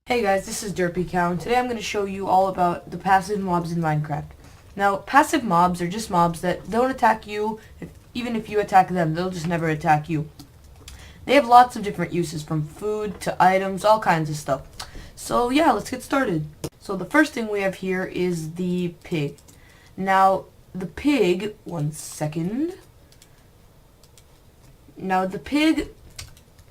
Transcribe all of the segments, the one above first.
Hey guys, this is Derpy Cow, and today I'm going to show you all about the passive mobs in Minecraft. Now, passive mobs are just mobs that don't attack you. Even if you attack them, they'll just never attack you. They have lots of different uses, from food to items, all kinds of stuff. So yeah, let's get started. So the first thing we have here is the pig. Now, the pig, one second. Now, the pig,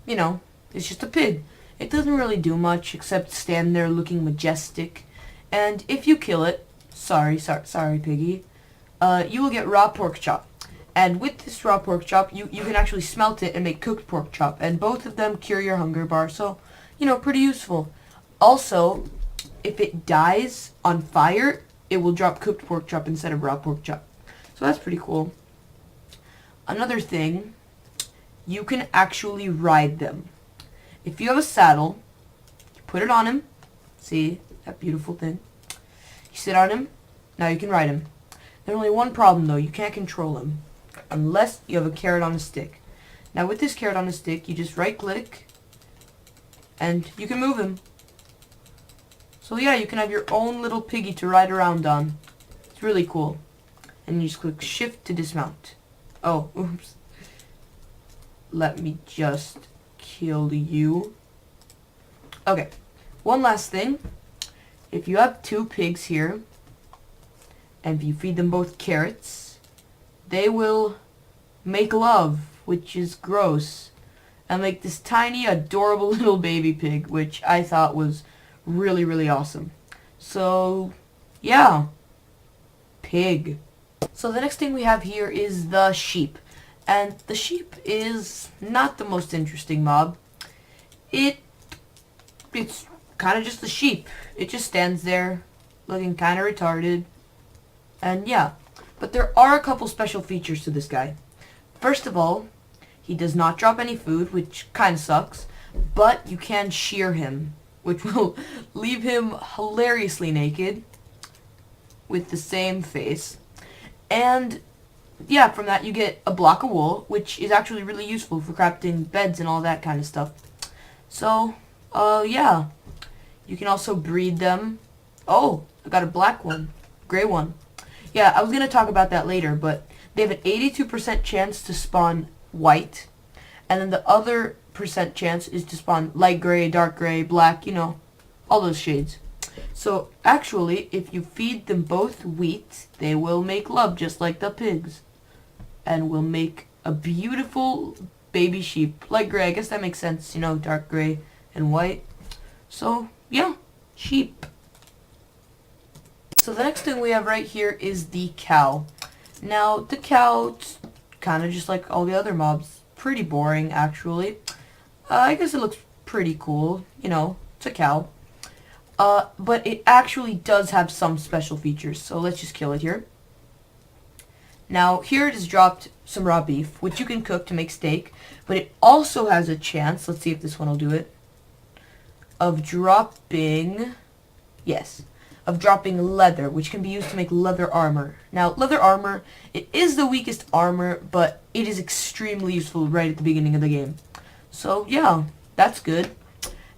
it's just a pig. It doesn't really do much except stand there looking majestic. And if you kill it, sorry piggy, you will get raw pork chop. And with this raw pork chop, you can actually smelt it and make cooked pork chop. And both of them cure your hunger bar, so, pretty useful. Also, if it dies on fire, it will drop cooked pork chop instead of raw pork chop. So that's pretty cool. Another thing, you can actually ride them. If you have a saddle, you put it on him. See that beautiful thing? You sit on him. Now you can ride him. There's only one problem though. You can't control him unless you have a carrot on a stick. Now with this carrot on a stick, you just right click and you can move him. So yeah, you can have your own little piggy to ride around on. It's really cool. And you just click shift to dismount. Oh, oops. Let me just kill you. Okay, one last thing. If you have two pigs here, and if you feed them both carrots, they will make love, which is gross, and make this tiny, adorable little baby pig, which I thought was really, really awesome. So, yeah. Pig. So the next thing we have here is the sheep. And the sheep is not the most interesting mob. It's kind of just a sheep. It just stands there looking kind of retarded. And yeah, but there are a couple special features to this guy. First of all, he does not drop any food, which kind of sucks. But you can shear him, which will leave him hilariously naked with the same face. And yeah, from that you get a block of wool, which is actually really useful for crafting beds and all that kind of stuff. So, yeah. You can also breed them. Oh, I got a black one. Gray one. Yeah, I was going to talk about that later, but they have an 82% chance to spawn white. And then the other percent chance is to spawn light gray, dark gray, black, all those shades. So, actually, if you feed them both wheat, they will make love just like the pigs. And will make a beautiful baby sheep. Light gray, I guess that makes sense, dark gray and white. So, yeah, sheep. So the next thing we have right here is the cow. Now, the cow's kind of just like all the other mobs. Pretty boring, actually. I guess it looks pretty cool. It's a cow. But it actually does have some special features, so let's just kill it here. Now, here it has dropped some raw beef, which you can cook to make steak, but it also has a chance, let's see if this one will do it, of dropping leather, which can be used to make leather armor. Now, leather armor, it is the weakest armor, but it is extremely useful right at the beginning of the game. So, yeah, that's good.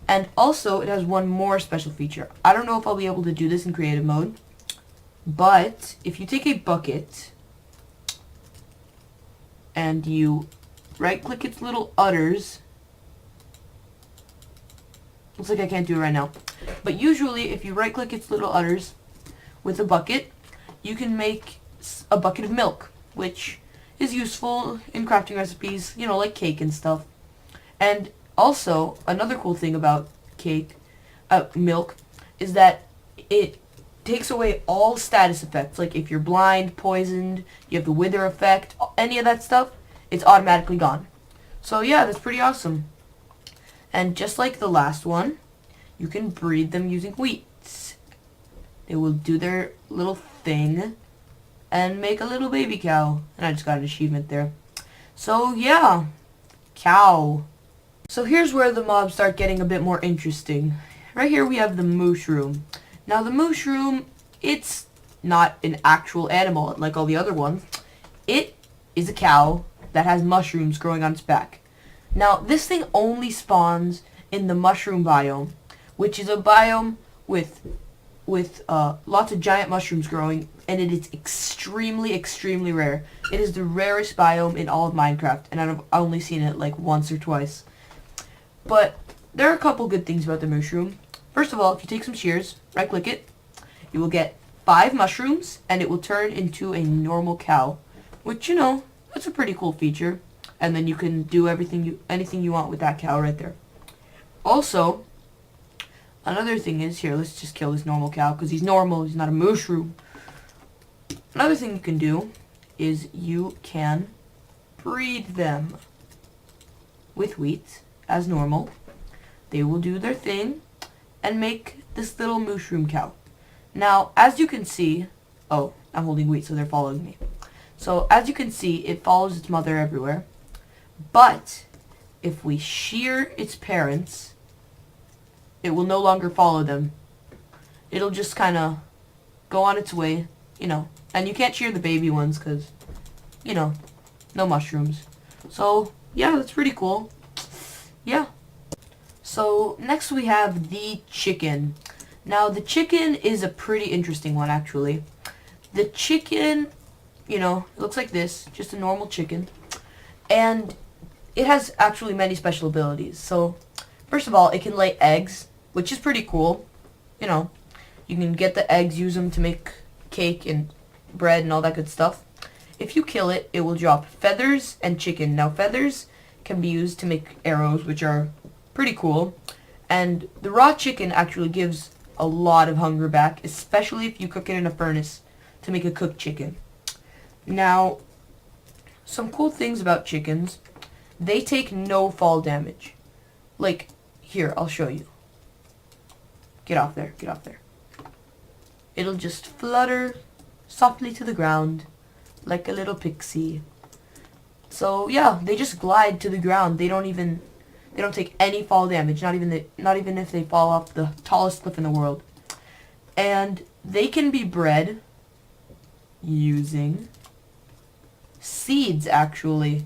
And also, it has one more special feature. I don't know if I'll be able to do this in creative mode, but if you take a bucket and you right-click its little udders, looks like I can't do it right now, but usually if you right-click its little udders with a bucket, you can make a bucket of milk, which is useful in crafting recipes, like cake and stuff. And also, another cool thing about milk, is that it takes away all status effects. Like if you're blind, poisoned, you have the wither effect, any of that stuff, it's automatically gone. So yeah, that's pretty awesome. And just like the last one, you can breed them using wheat. They will do their little thing and make a little baby cow. And I just got an achievement there. So yeah, cow. So here's where the mobs start getting a bit more interesting. Right here we have the mushroom. Now the mushroom, it's not an actual animal like all the other ones. It is a cow that has mushrooms growing on its back. Now, this thing only spawns in the mushroom biome, which is a biome with lots of giant mushrooms growing, and it is extremely, extremely rare. It is the rarest biome in all of Minecraft, and I've only seen it like once or twice. But there are a couple good things about the mushroom. First of all, if you take some shears, right-click it, you will get 5 mushrooms, and it will turn into a normal cow, which, you know, that's a pretty cool feature. And then you can do anything you want with that cow right there. Also, another thing is, here, let's just kill this normal cow, because he's normal, he's not a mushroom. Another thing you can do is you can breed them with wheat as normal. They will do their thing and make this little mushroom cow. Now, as you can see, oh, I'm holding wheat, so they're following me. So, as you can see, it follows its mother everywhere. But if we shear its parents, it will no longer follow them. It'll just kind of go on its way, you know. And you can't shear the baby ones because, you know, no mushrooms. So, yeah, that's pretty cool. Yeah. So, next we have the chicken. Now, the chicken is a pretty interesting one, actually. The chicken, you know, it looks like this, just a normal chicken. And it has actually many special abilities. So, first of all, it can lay eggs, which is pretty cool. You know, you can get the eggs, use them to make cake and bread and all that good stuff. If you kill it, it will drop feathers and chicken. Now, feathers can be used to make arrows, which are pretty cool. And the raw chicken actually gives a lot of hunger back, especially if you cook it in a furnace to make a cooked chicken. Now, some cool things about chickens, they take no fall damage. Like, here, I'll show you. Get off there, get off there. It'll just flutter softly to the ground like a little pixie. So, yeah, they just glide to the ground. They don't take any fall damage, not even if they fall off the tallest cliff in the world. And they can be bred using seeds, actually.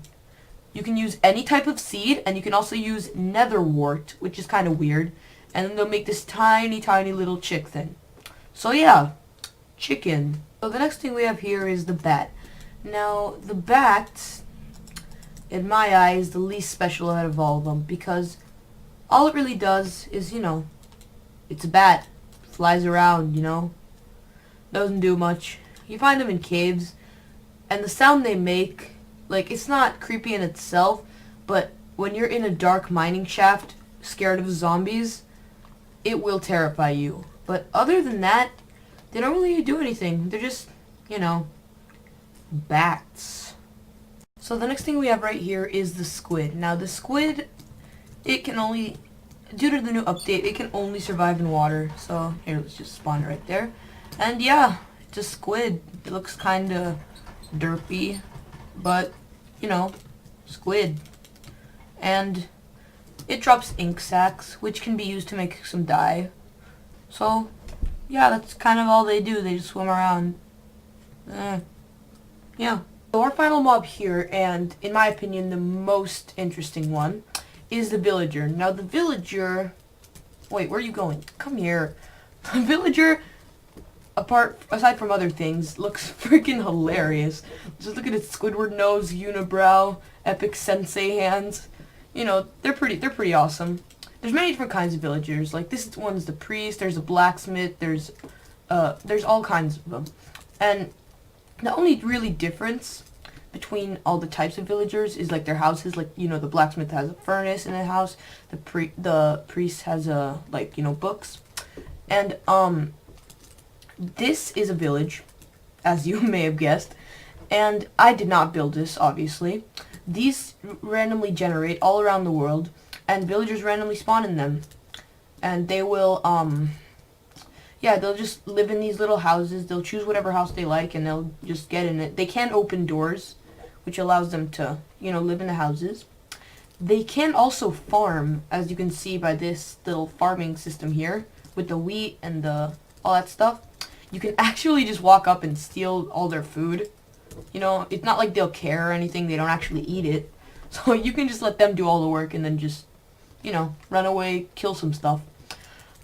You can use any type of seed, and you can also use netherwort, which is kind of weird. And then they'll make this tiny, tiny little chick thing. So yeah, chicken. So the next thing we have here is the bat. Now, the bat, in my eye, is the least special out of all of them, because all it really does is, you know, it's a bat. Flies around, you know. Doesn't do much. You find them in caves, and the sound they make, like, it's not creepy in itself, but when you're in a dark mining shaft, scared of zombies, it will terrify you. But other than that, they don't really do anything. They're just, you know, bats. So the next thing we have right here is the squid. Now the squid, it can only, due to the new update, it can only survive in water. So here, let's just spawn it right there. And yeah, it's a squid. It looks kinda derpy, but, you know, squid. And it drops ink sacs, which can be used to make some dye. So, yeah, that's kind of all they do. They just swim around. Yeah. So our final mob here, and in my opinion, the most interesting one, is the villager. Now, the villager... Wait, where are you going? Come here. The villager, aside from other things, looks freaking hilarious. Just look at its Squidward nose, unibrow, epic sensei hands. You know, they're pretty awesome. There's many different kinds of villagers. Like, this one's the priest, there's a blacksmith, there's all kinds of them. And the only really difference between all the types of villagers is, like, their houses. Like, you know, the blacksmith has a furnace in the house, the priest has like, you know, books. And this is a village, as you may have guessed, and I did not build this, obviously. These randomly generate all around the world, and villagers randomly spawn in them. And they will, yeah, they'll just live in these little houses. They'll choose whatever house they like, and they'll just get in it. They can open doors, which allows them to, you know, live in the houses. They can also farm, as you can see by this little farming system here, with the wheat and all that stuff. you can actually just walk up and steal all their food. You know, it's not like they'll care or anything. They don't actually eat it. So you can just let them do all the work and then just, you know, run away, kill some stuff.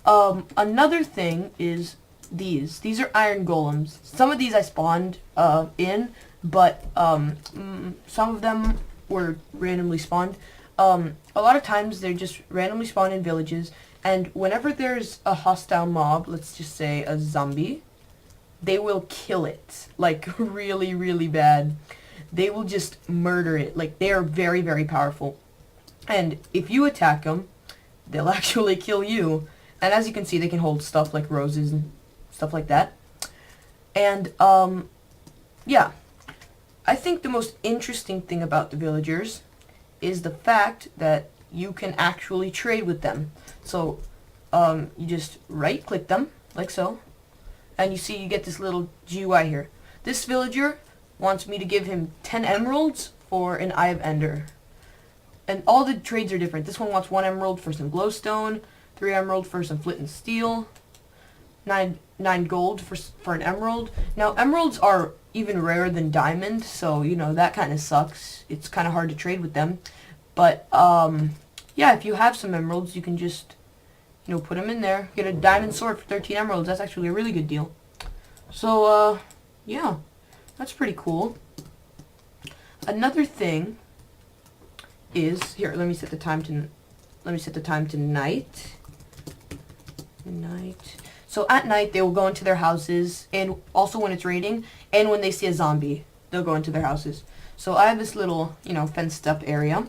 Another thing is these. These are iron golems. Some of these I spawned in, but some of them were randomly spawned. A lot of times they're just randomly spawned in villages, and whenever there's a hostile mob, let's just say a zombie, they will kill it, like, really, really bad. They will just murder it. Like, they are very, very powerful. And if you attack them, they'll actually kill you. And as you can see, they can hold stuff like roses and stuff like that. And, yeah. I think the most interesting thing about the villagers is the fact that you can actually trade with them. So, you just right-click them, like so. And you see you get this little GUI here. This villager wants me to give him 10 emeralds for an Eye of Ender. And all the trades are different. This one wants 1 emerald for some glowstone, 3 emerald for some flint and steel, 9 gold for an emerald. Now, emeralds are even rarer than diamond, so, you know, that kind of sucks. It's kind of hard to trade with them. But, yeah, if you have some emeralds, you can just, you know, put them in there. Get a diamond sword for 13 emeralds. That's actually a really good deal. So, yeah, that's pretty cool. Another thing is, here, let me set the time to night. So at night, they will go into their houses, and also when it's raining, and when they see a zombie, they'll go into their houses. So I have this little, you know, fenced up area,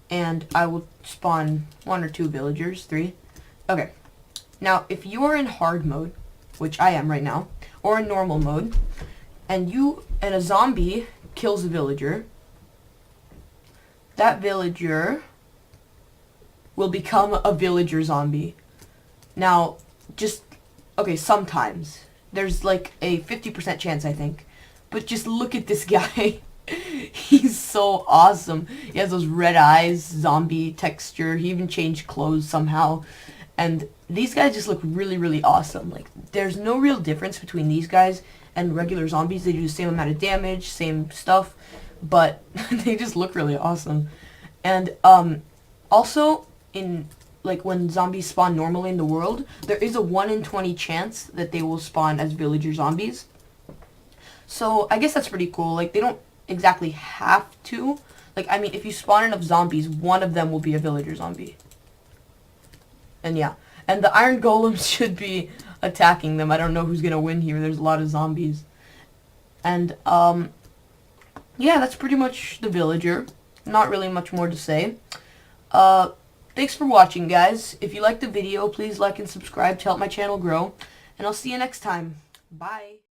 and I will spawn 1 or 2 villagers, 3. Okay. Now, if you are in hard mode, which I am right now, or in normal mode, and a zombie kills a villager, that villager will become a villager zombie. Now, okay, sometimes. There's like a 50% chance, I think. But just look at this guy. He's so awesome. He has those red eyes, zombie texture. He even changed clothes somehow. And these guys just look really, really awesome. Like, there's no real difference between these guys and regular zombies. They do the same amount of damage, same stuff. But they just look really awesome. And, also, like, when zombies spawn normally in the world, there is a 1 in 20 chance that they will spawn as villager zombies. So, I guess that's pretty cool. Like, they don't exactly have to. Like, I mean, if you spawn enough zombies, one of them will be a villager zombie. And yeah. And the iron golems should be attacking them. I don't know who's gonna win here. There's a lot of zombies. And, yeah, that's pretty much the villager. Not really much more to say. Thanks for watching, guys. If you liked the video, please like and subscribe to help my channel grow. And I'll see you next time. Bye.